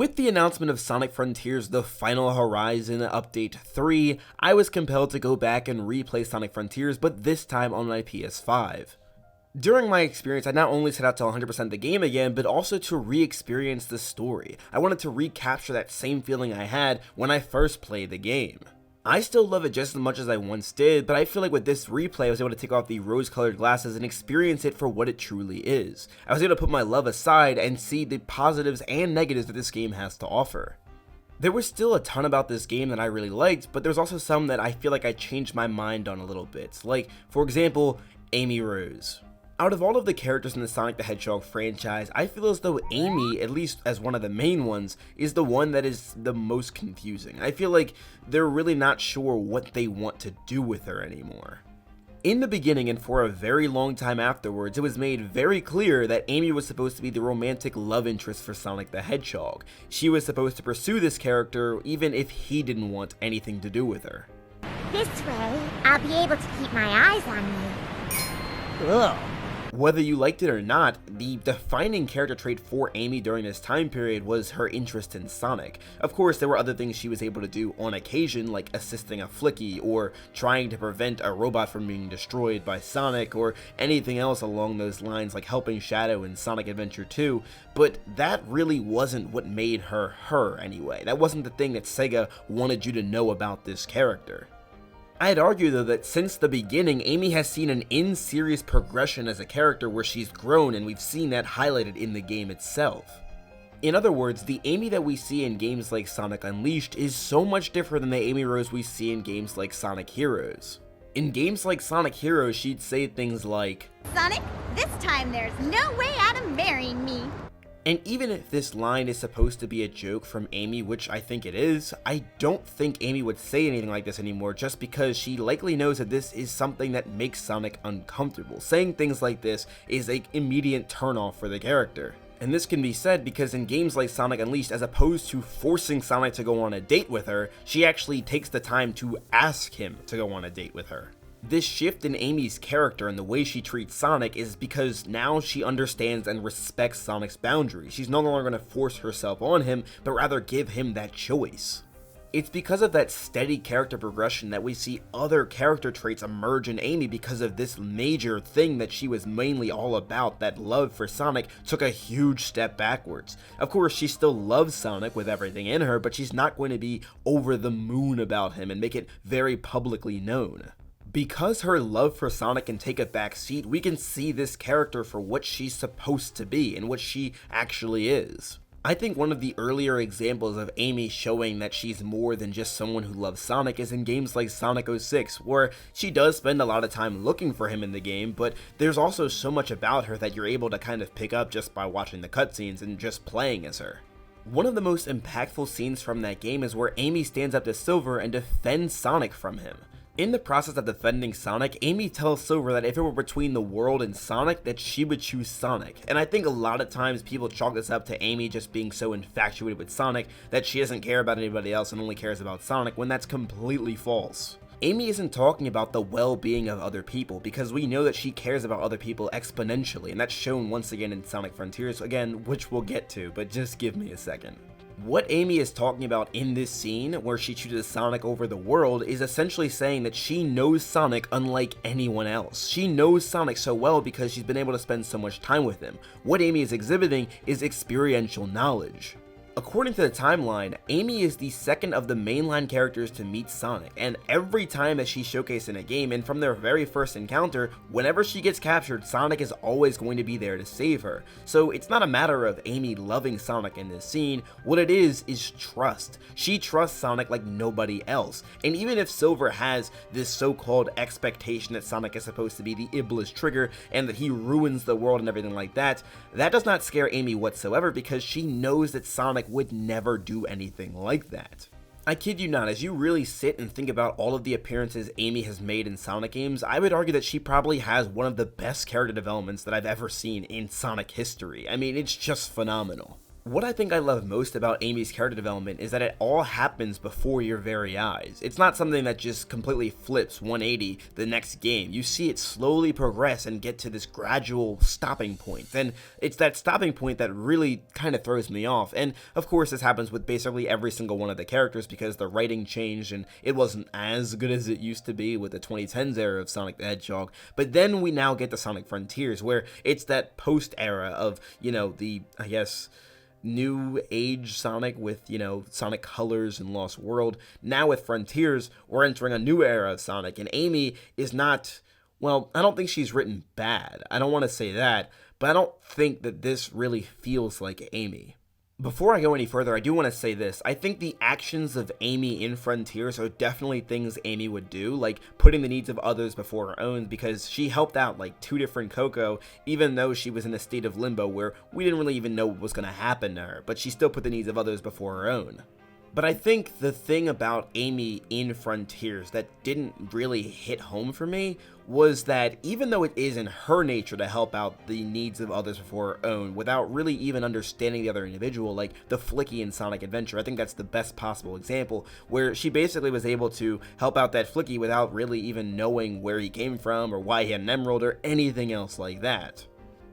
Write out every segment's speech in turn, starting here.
With the announcement of Sonic Frontiers The Final Horizon Update 3, I was compelled to go back and replay Sonic Frontiers, but this time on my PS5. During my experience, I not only set out to 100% the game again, but also to re-experience the story. I wanted to recapture that same feeling I had when I first played the game. I still love it just as much as I once did, but I feel like with this replay I was able to take off the rose-colored glasses and experience it for what it truly is. I was able to put my love aside and see the positives and negatives that this game has to offer. There was still a ton about this game that I really liked, but there's also some that I feel like I changed my mind on a little bit, like, for example, Amy Rose. Out of all of the characters in the Sonic the Hedgehog franchise, I feel as though Amy, at least as one of the main ones, is the one that is the most confusing. I feel like they're really not sure what they want to do with her anymore. In the beginning and for a very long time afterwards, it was made very clear that Amy was supposed to be the romantic love interest for Sonic the Hedgehog. She was supposed to pursue this character even if he didn't want anything to do with her. This way, I'll be able to keep my eyes on you. Ugh. Whether you liked it or not, the defining character trait for Amy during this time period was her interest in Sonic. Of course, there were other things she was able to do on occasion, like assisting a Flicky, or trying to prevent a robot from being destroyed by Sonic, or anything else along those lines, like helping Shadow in Sonic Adventure 2, but that really wasn't what made her her anyway. That wasn't the thing that Sega wanted you to know about this character. I'd argue though that since the beginning, Amy has seen an in-series progression as a character where she's grown, and we've seen that highlighted in the game itself. In other words, the Amy that we see in games like Sonic Unleashed is so much different than the Amy Rose we see in games like Sonic Heroes. In games like Sonic Heroes, she'd say things like, Sonic, this time there's no way out of marrying me. And even if this line is supposed to be a joke from Amy, which I think it is, I don't think Amy would say anything like this anymore just because she likely knows that this is something that makes Sonic uncomfortable. Saying things like this is an immediate turnoff for the character. And this can be said because in games like Sonic Unleashed, as opposed to forcing Sonic to go on a date with her, she actually takes the time to ask him to go on a date with her. This shift in Amy's character and the way she treats Sonic is because now she understands and respects Sonic's boundaries. She's no longer going to force herself on him, but rather give him that choice. It's because of that steady character progression that we see other character traits emerge in Amy because of this major thing that she was mainly all about. That love for Sonic took a huge step backwards. Of course, she still loves Sonic with everything in her, but she's not going to be over the moon about him and make it very publicly known. Because her love for Sonic can take a back seat, we can see this character for what she's supposed to be and what she actually is. I think one of the earlier examples of Amy showing that she's more than just someone who loves Sonic is in games like Sonic 06, where she does spend a lot of time looking for him in the game, but there's also so much about her that you're able to kind of pick up just by watching the cutscenes and just playing as her. One of the most impactful scenes from that game is where Amy stands up to Silver and defends Sonic from him. In the process of defending Sonic, Amy tells Silver that if it were between the world and Sonic, that she would choose Sonic. And I think a lot of times people chalk this up to Amy just being so infatuated with Sonic that she doesn't care about anybody else and only cares about Sonic, when that's completely false. Amy isn't talking about the well-being of other people, because we know that she cares about other people exponentially, and that's shown once again in Sonic Frontiers, again, which we'll get to, but just give me a second. What Amy is talking about in this scene, where she chooses Sonic over the world, is essentially saying that she knows Sonic unlike anyone else. She knows Sonic so well because she's been able to spend so much time with him. What Amy is exhibiting is experiential knowledge. According to the timeline, Amy is the second of the mainline characters to meet Sonic, and every time that she's showcased in a game, and from their very first encounter, whenever she gets captured, Sonic is always going to be there to save her. So it's not a matter of Amy loving Sonic in this scene. What it is trust. She trusts Sonic like nobody else, and even if Silver has this so-called expectation that Sonic is supposed to be the Iblis trigger and that he ruins the world and everything like that, that does not scare Amy whatsoever because she knows that Sonic would never do anything like that. I kid you not, as you really sit and think about all of the appearances Amy has made in Sonic games, I would argue that she probably has one of the best character developments that I've ever seen in Sonic history. I mean, it's just phenomenal. What I think I love most about Amy's character development is that it all happens before your very eyes. It's not something that just completely flips 180 the next game. You see it slowly progress and get to this gradual stopping point. And it's that stopping point that really kind of throws me off. And of course, this happens with basically every single one of the characters because the writing changed and it wasn't as good as it used to be with the 2010s era of Sonic the Hedgehog. But then we now get to Sonic Frontiers, where it's that post era of, the, I guess, new age Sonic with, Sonic Colors and Lost World. Now with Frontiers, we're entering a new era of Sonic, and Amy is not, well, I don't think she's written bad. I don't want to say that, but I don't think that this really feels like Amy. Before I go any further, I do want to say this. I think the actions of Amy in Frontiers are definitely things Amy would do, like putting the needs of others before her own, because she helped out like 2 different Coco, even though she was in a state of limbo where we didn't really even know what was going to happen to her, but she still put the needs of others before her own. But I think the thing about Amy in Frontiers that didn't really hit home for me was that even though it is in her nature to help out the needs of others before her own without really even understanding the other individual, like the Flicky in Sonic Adventure, I think that's the best possible example, where she basically was able to help out that Flicky without really even knowing where he came from or why he had an emerald or anything else like that.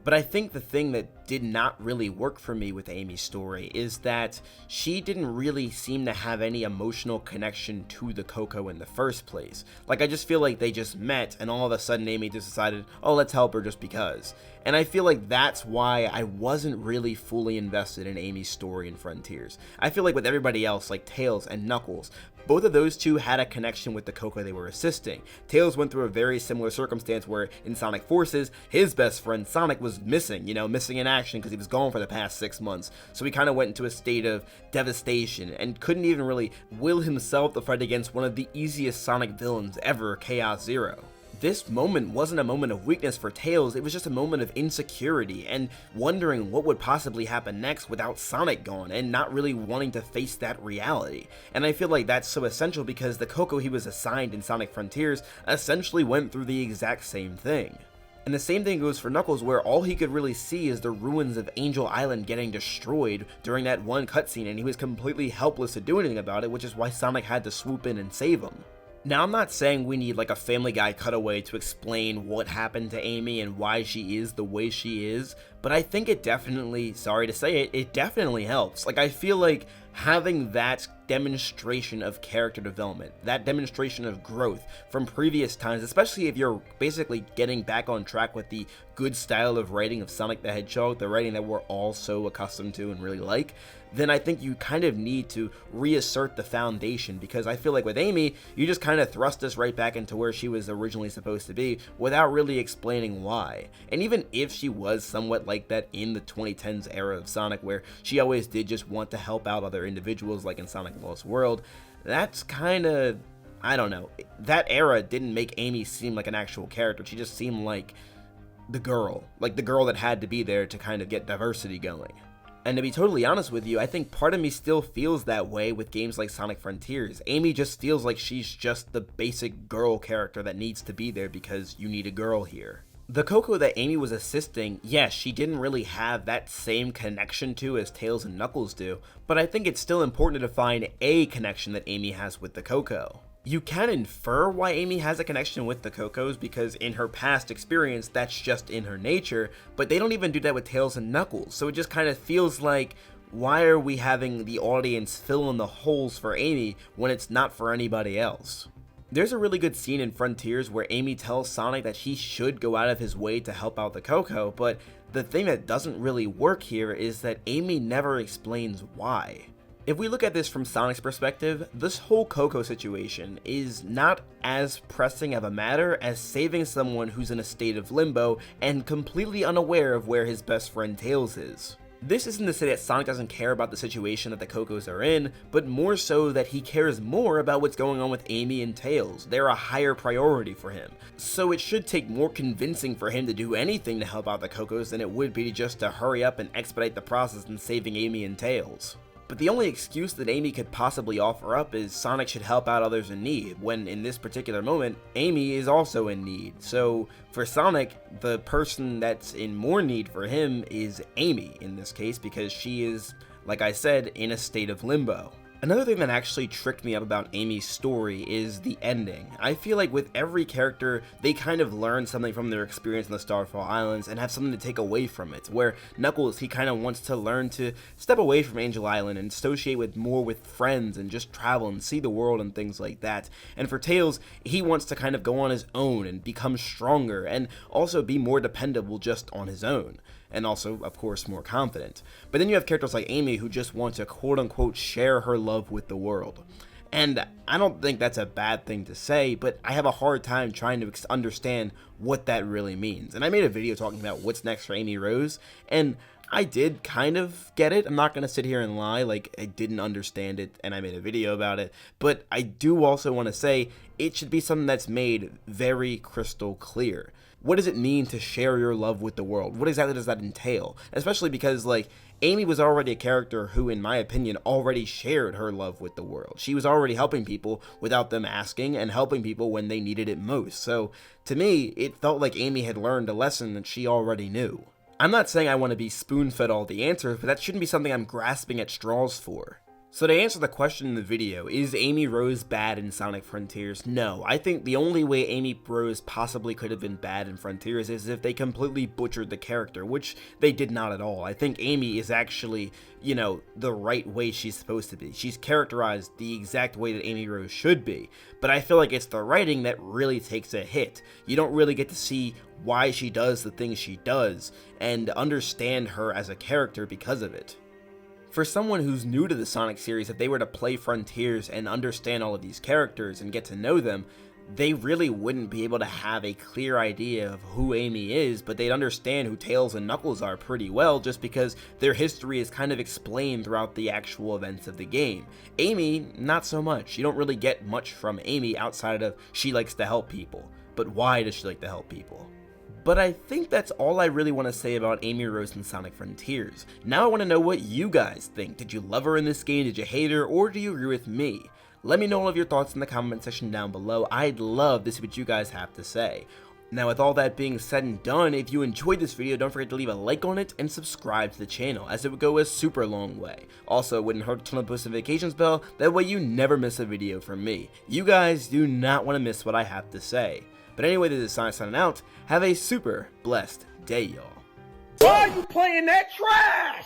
But I think the thing that did not really work for me with Amy's story is that she didn't really seem to have any emotional connection to the Coco in the first place. Like, I just feel like they just met and all of a sudden Amy just decided, oh, let's help her just because. And I feel like that's why I wasn't really fully invested in Amy's story in Frontiers. I feel like with everybody else, like Tails and Knuckles, both of those two had a connection with the Coco they were assisting. Tails went through a very similar circumstance where in Sonic Forces, his best friend Sonic was missing, missing in action because he was gone for the past 6 months. So he kind of went into a state of devastation and couldn't even really will himself to fight against one of the easiest Sonic villains ever, Chaos Zero. This moment wasn't a moment of weakness for Tails, it was just a moment of insecurity and wondering what would possibly happen next without Sonic gone and not really wanting to face that reality. And I feel like that's so essential because the Coco he was assigned in Sonic Frontiers essentially went through the exact same thing. And the same thing goes for Knuckles, where all he could really see is the ruins of Angel Island getting destroyed during that one cutscene, and he was completely helpless to do anything about it, which is why Sonic had to swoop in and save him. Now, I'm not saying we need like a Family Guy cutaway to explain what happened to Amy and why she is the way she is, but I think it definitely, sorry to say it, it definitely helps. Like, I feel like having that demonstration of character development, that demonstration of growth from previous times, especially if you're basically getting back on track with the good style of writing of Sonic the Hedgehog, the writing that we're all so accustomed to and really like, then I think you kind of need to reassert the foundation, because I feel like with Amy, you just kind of thrust us right back into where she was originally supposed to be without really explaining why. And even if she was somewhat like that in the 2010s era of Sonic, where she always did just want to help out other individuals like in Sonic Lost World, that's kind of, I don't know, that era didn't make Amy seem like an actual character. She just seemed like the girl that had to be there to kind of get diversity going. And to be totally honest with you, I think part of me still feels that way with games like Sonic Frontiers. Amy just feels like she's just the basic girl character that needs to be there because you need a girl here. The Coco that Amy was assisting, yes, she didn't really have that same connection to as Tails and Knuckles do, but I think it's still important to define a connection that Amy has with the Coco. You can infer why Amy has a connection with the Cocos because in her past experience, that's just in her nature, but they don't even do that with Tails and Knuckles, so it just kind of feels like, why are we having the audience fill in the holes for Amy when it's not for anybody else? There's a really good scene in Frontiers where Amy tells Sonic that he should go out of his way to help out the Coco, but the thing that doesn't really work here is that Amy never explains why. If we look at this from Sonic's perspective, this whole Coco situation is not as pressing of a matter as saving someone who's in a state of limbo and completely unaware of where his best friend Tails is. This isn't to say that Sonic doesn't care about the situation that the Cocos are in, but more so that he cares more about what's going on with Amy and Tails. They're a higher priority for him. So it should take more convincing for him to do anything to help out the Cocos than it would be just to hurry up and expedite the process in saving Amy and Tails. But the only excuse that Amy could possibly offer up is Sonic should help out others in need, when in this particular moment, Amy is also in need. So for Sonic, the person that's in more need for him is Amy in this case, because she is like I said, in a state of limbo. Another thing that actually tricked me up about Amy's story is the ending. I feel like with every character, they kind of learn something from their experience in the Starfall Islands and have something to take away from it, where Knuckles, he kind of wants to learn to step away from Angel Island and associate more with friends and just travel and see the world and things like that. And for Tails, he wants to kind of go on his own and become stronger and also be more dependable just on his own. And also, of course, more confident. But then you have characters like Amy who just want to quote-unquote share her love with the world. And I don't think that's a bad thing to say, but I have a hard time trying to understand what that really means. And I made a video talking about what's next for Amy Rose, and I did kind of get it. I'm not going to sit here and lie like I didn't understand it and I made a video about it, but I do also want to say it should be something that's made very crystal clear. What does it mean to share your love with the world? What exactly does that entail? Especially because, like, Amy was already a character who, in my opinion, already shared her love with the world. She was already helping people without them asking and helping people when they needed it most. So, to me, it felt like Amy had learned a lesson that she already knew. I'm not saying I want to be spoon-fed all the answers, but that shouldn't be something I'm grasping at straws for. So to answer the question in the video, is Amy Rose bad in Sonic Frontiers? No, I think the only way Amy Rose possibly could have been bad in Frontiers is if they completely butchered the character, which they did not at all. I think Amy is actually, you know, the right way she's supposed to be. She's characterized the exact way that Amy Rose should be, but I feel like it's the writing that really takes a hit. You don't really get to see why she does the things she does and understand her as a character because of it. For someone who's new to the Sonic series, if they were to play Frontiers and understand all of these characters and get to know them, they really wouldn't be able to have a clear idea of who Amy is, but they'd understand who Tails and Knuckles are pretty well just because their history is kind of explained throughout the actual events of the game. Amy, not so much. You don't really get much from Amy outside of she likes to help people. But why does she like to help people? But I think that's all I really want to say about Amy Rose in Sonic Frontiers. Now I want to know what you guys think. Did you love her in this game? Did you hate her? Or do you agree with me? Let me know all of your thoughts in the comment section down below. I'd love to see what you guys have to say. Now with all that being said and done, if you enjoyed this video, don't forget to leave a like on it and subscribe to the channel, as it would go a super long way. Also, it wouldn't hurt to turn on the post notifications bell, that way you never miss a video from me. You guys do not want to miss what I have to say. But anyway, this is Sonic signing out. Have a super blessed day, y'all. Why are you playing that trash?